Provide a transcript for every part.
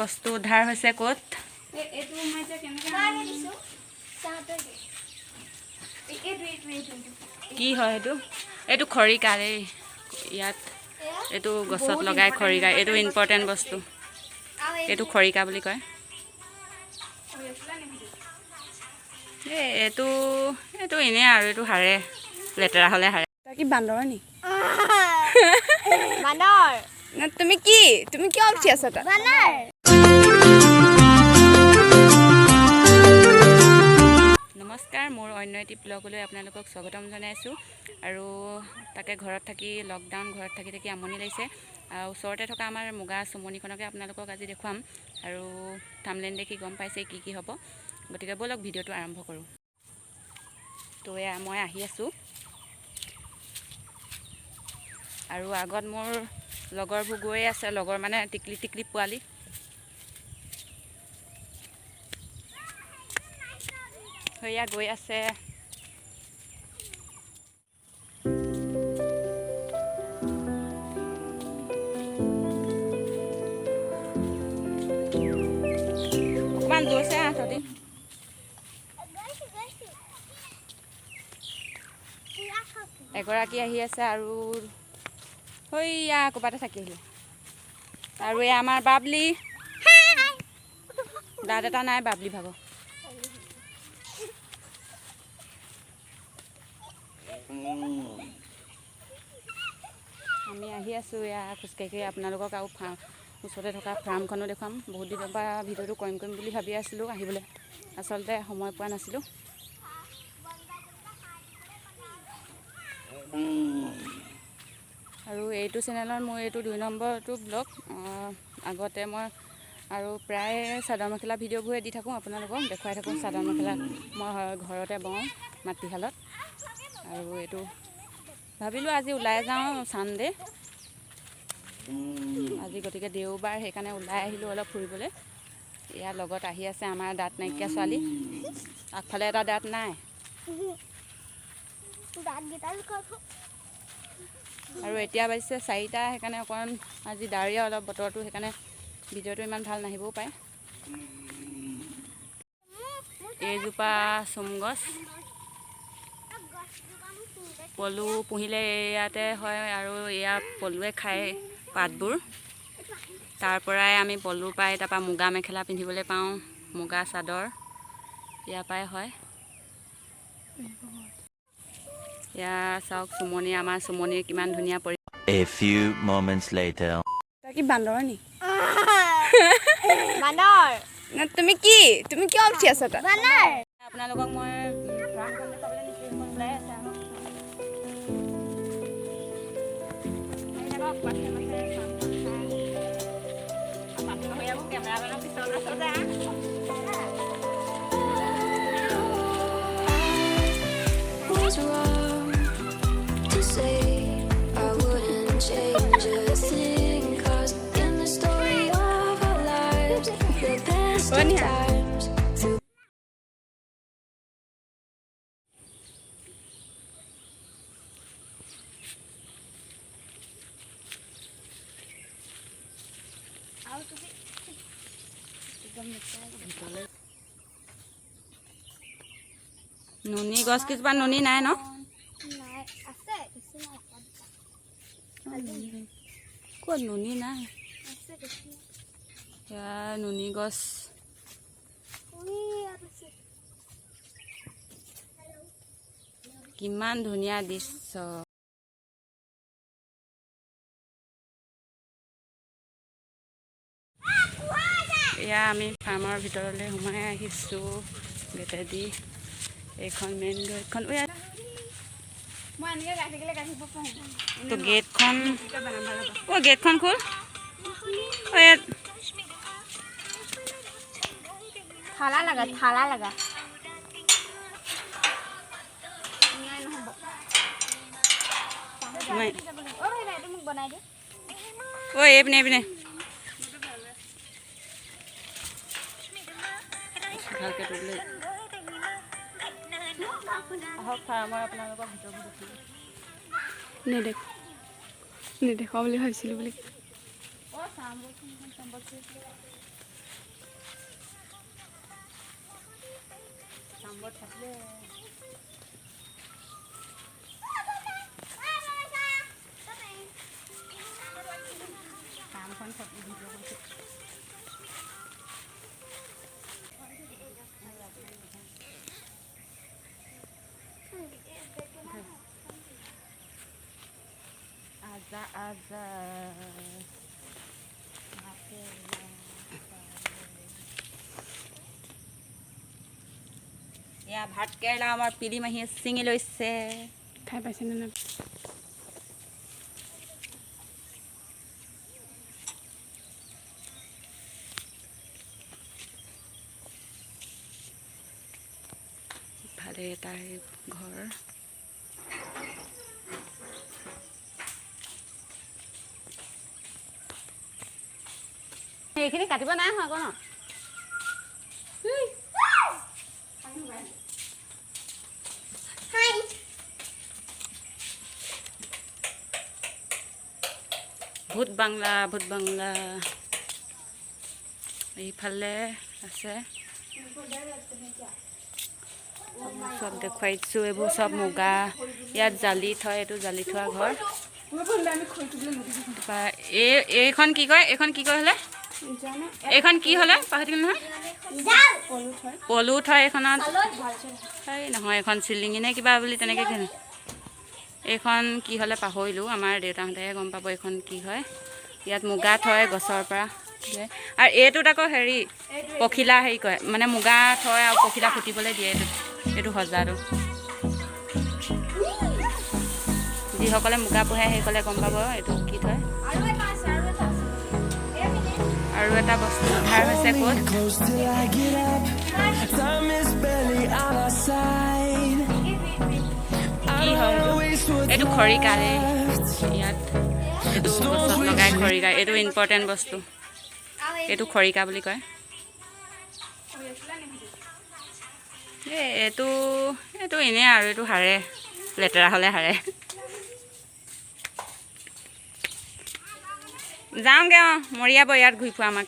বস্তু উদ্ধাৰ হৈছে ক'ত কি হয় এইটো খৰিকা দেই ইয়াত এইটো গছত লগাই খৰিকা এইটো ইম্পৰ্টেণ্ট বস্তু এইটো খৰিকা বুলি কয় এইটো এনেই আৰু এইটো হাৰে লেতেৰা হ'লে হাৰে কি বান্দৰ নি বান্দৰ তুমি কিয় উঠি আছা তাত বান্দৰ নমস্কাৰ মোৰ অন্য এটি ব্লগলৈ আপোনালোকক স্বাগতম জনাইছোঁ আৰু তাকে ঘৰত থাকি লকডাউন ঘৰত থাকি আমনি লাগিছে ওচৰতে থকা আমাৰ মুগা চুমনিখনকে আপোনালোকক আজি দেখুৱাম আৰু থাম্বনেইল দেখি গম পাইছে কি হ'ব গতিকে বলক ভিডিঅ'টো আৰম্ভ কৰোঁ তো এয়া মই আহি আছোঁ আৰু আগত মোৰ লগৰবোৰ গৈ আছে লগৰ মানে টিকলি পোৱালি সেয়া গৈ আছে অকণমান গৈছে তহঁতি এগৰাকী আহি আছে আৰু হৈয়া ক'ৰবাতে থাকি আহিলে আৰু এই আমাৰ বাবলি দাঁত এটা নাই বাবলি ভাগ আমি আহি আছোঁ এয়া খোজকাঢ়ি আপোনালোকক আৰু ওচৰতে থকা ফাৰ্মখনো দেখুৱাম বহুত দিনৰ পৰা ভিডিঅ'টো কৰিম বুলি ভাবি আছিলোঁ আহিবলৈ আচলতে সময় পোৱা নাছিলোঁ আৰু এইটো চেনেলত মোৰ এইটো 2 নম্বৰটো ব্লগ আগতে মই আৰু প্ৰায় চাদৰ মেখেলা ভিডিঅ'বোৰে দি থাকোঁ আপোনালোকক দেখুৱাই থাকোঁ চাদৰ মেখেলা মই ঘৰতে বওঁ মাটিশালত আৰু এইটো ভাবিলোঁ আজি ওলাই যাওঁ ছানডে আজি গতিকে দেওবাৰ সেইকাৰণে ওলাই আহিলোঁ অলপ ফুৰিবলৈ ইয়াৰ লগত আহি আছে আমাৰ দাঁত নাইকিয়া ছোৱালী আগফালে এটা দাঁত নাই আৰু এতিয়া বাজিছে 4টা সেইকাৰণে অকণমান আজি ডাৱৰীয়া অলপ বতৰটো সেইকাৰণে ভিডিঅ'টো ইমান ভাল নাহিবও পাৰে এইজোপা চোম গছ পলু পুহিলে ইয়াতে হয় আৰু ইয়াত পলুৱে খায় পাতবোৰ তাৰ পৰাই আমি পলু পাই তাৰপৰা মুগা মেখেলা পিন্ধিবলৈ পাওঁ মুগা চাদৰ ইয়াৰ পৰাই হয় ইয়া চাওক চুমনি আমাৰ চুমনিৰ কিমান ধুনীয়া পৰি A few moments later কি বান্দৰ নি বান্দৰ তুমি কিয় উঠি আছা তাত বান্দৰ আপোনালোকক মই ফাৰ্মখন দেখাবলৈ নিছোঁ সেইখন ওলাই আছে কেমেৰামেনৰ পিছতে আছে was wrong to say I wouldn't change a thing 'cause in the story of our lives the best of times নুনি গছ কিছুমান নুনি নাই ন ক'ত নুনি নাই নুনি গছ কিমান ধুনীয়া দৃশ্য এয়া আমি ফাৰ্মৰ ভিতৰলৈ সোমাই আহিছোঁ গেটেদি এইখন মেইন গেটখন তো গেটখন গেটখন খোল থালা লাগা এইপিনে ভালকৈ তুলিলে আহক ফাৰ্মৰ আপোনালোকৰ ভিতৰবোৰ নেদেখোৱা বুলি ভাবিছিলোঁ বুলি আজা আজা এয়া ভাত কেৰেলা আমাৰ পিলি মাহীয়ে ছিঙি লৈছে খাই পাইছেনে না ভালে তাই ঘৰ এইখিনি কাটিব নাই হোৱা আকৌ ন ভূত বাংলা এইফালে আছে সব দেখুৱাইছোঁ এইবোৰ চব মুগা ইয়াত জালি থয় এইটো জালি থোৱা ঘৰ এইখন কি কয় হ'লে এইখন কি হ'লে পাহৰি থাকিলোঁ নহয় পলু থয় এইখনত এই নহয় এইখন চিলিঙি নে কিবা বুলি তেনেকৈ কেনে এইখন কি হ'লে পাহৰিলোঁ আমাৰ দেউতাহঁতেহে গম পাব এইখন কি হয় ইয়াত মুগা থয় গছৰ পৰা আৰু এইটোত আকৌ হেৰি পখিলা হেৰি কয় মানে মুগা থয় আৰু পখিলা ফুটিবলৈ দিয়ে এইটো সজাটো যিসকলে মুগা পোহে সেইসকলে গম পাব এইটো কি থয় আৰু এটা বস্তু উদ্ধাৰ হৈছে ক'ত কি হয় এইটো খৰিকা ইয়াত এইটো গছত লগাই খৰিকা এইটো ইম্পৰ্টেণ্ট বস্তু এইটো খৰিকা বুলি কয় এইটো এনেই আৰু এইটো হাৰে লেতেৰা হ'লে হাৰে যাওঁগৈ অঁ মৰিয়াব ইয়াত ঘূৰি ফুৰা আমাক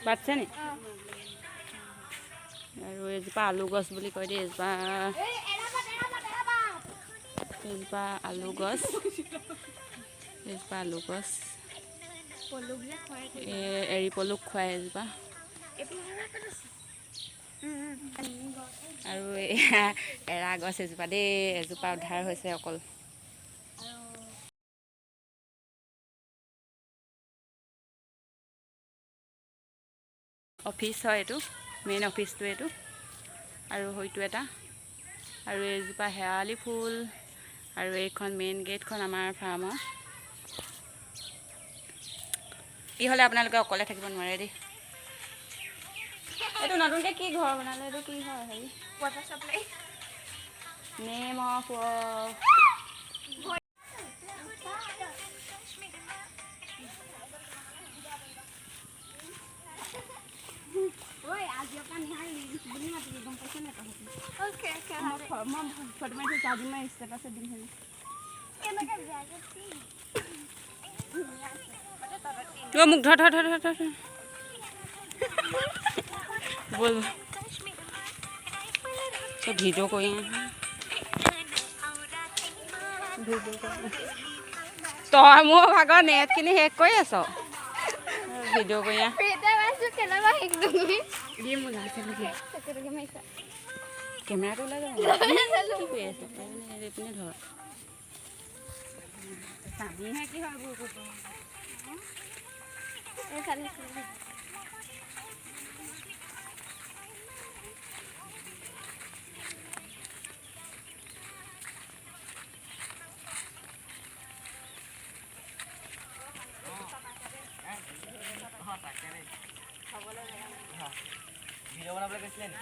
বাটছে নি আৰু এজোপা আলু গছ বুলি কয় দেই এজোপা আলু গছ এৰী পলুক খুৱাই এজোপা আৰু এৰা গছ এজোপা দেই এজোপা উদ্ধাৰ হৈছে অকল অফিচ হয় এইটো মেইন অফিচটো এইটো আৰু হয়তো এটা আৰু এজোপা শেৱালি ফুল আৰু এইখন মেইন গেটখন আমাৰ ফাৰ্মৰ কি হ'লে আপোনালোকে অকলে থাকিব নোৱাৰে দেই এইটো নতুনকৈ কি ঘৰ বনালে এইটো কি হয় হেৰি ৱাটাৰ চাপ্লাই নেম অফ মোক ধৰ বল ভিডিঅ' কৰি তই মোৰ ভাগৰ নেটখিনি শেষ কৰি আছ ভিডিঅ' কৰি কেমেৰাটো ওলাই যাব এইপিনে ধৰ চাবিহে কি হয় ভিডিঅ' বনাবলৈ গৈছিলে নি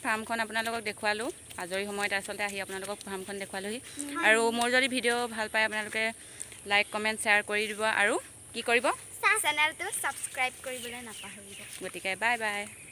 ফাৰ্মখন আপোনালোকক দেখুৱালোঁ আজৰি সময়ত আচলতে আহি আপোনালোকক ফাৰ্মখন দেখুৱালোহি আৰু মোৰ যদি ভিডিঅ' ভাল পায় আপোনালোকে লাইক কমেণ্ট শ্বেয়াৰ কৰি দিব আৰু কি কৰিব চেনেলটো ছাবস্ক্ৰাইব কৰিবলৈ নাপাহৰিব গতিকে বাই বাই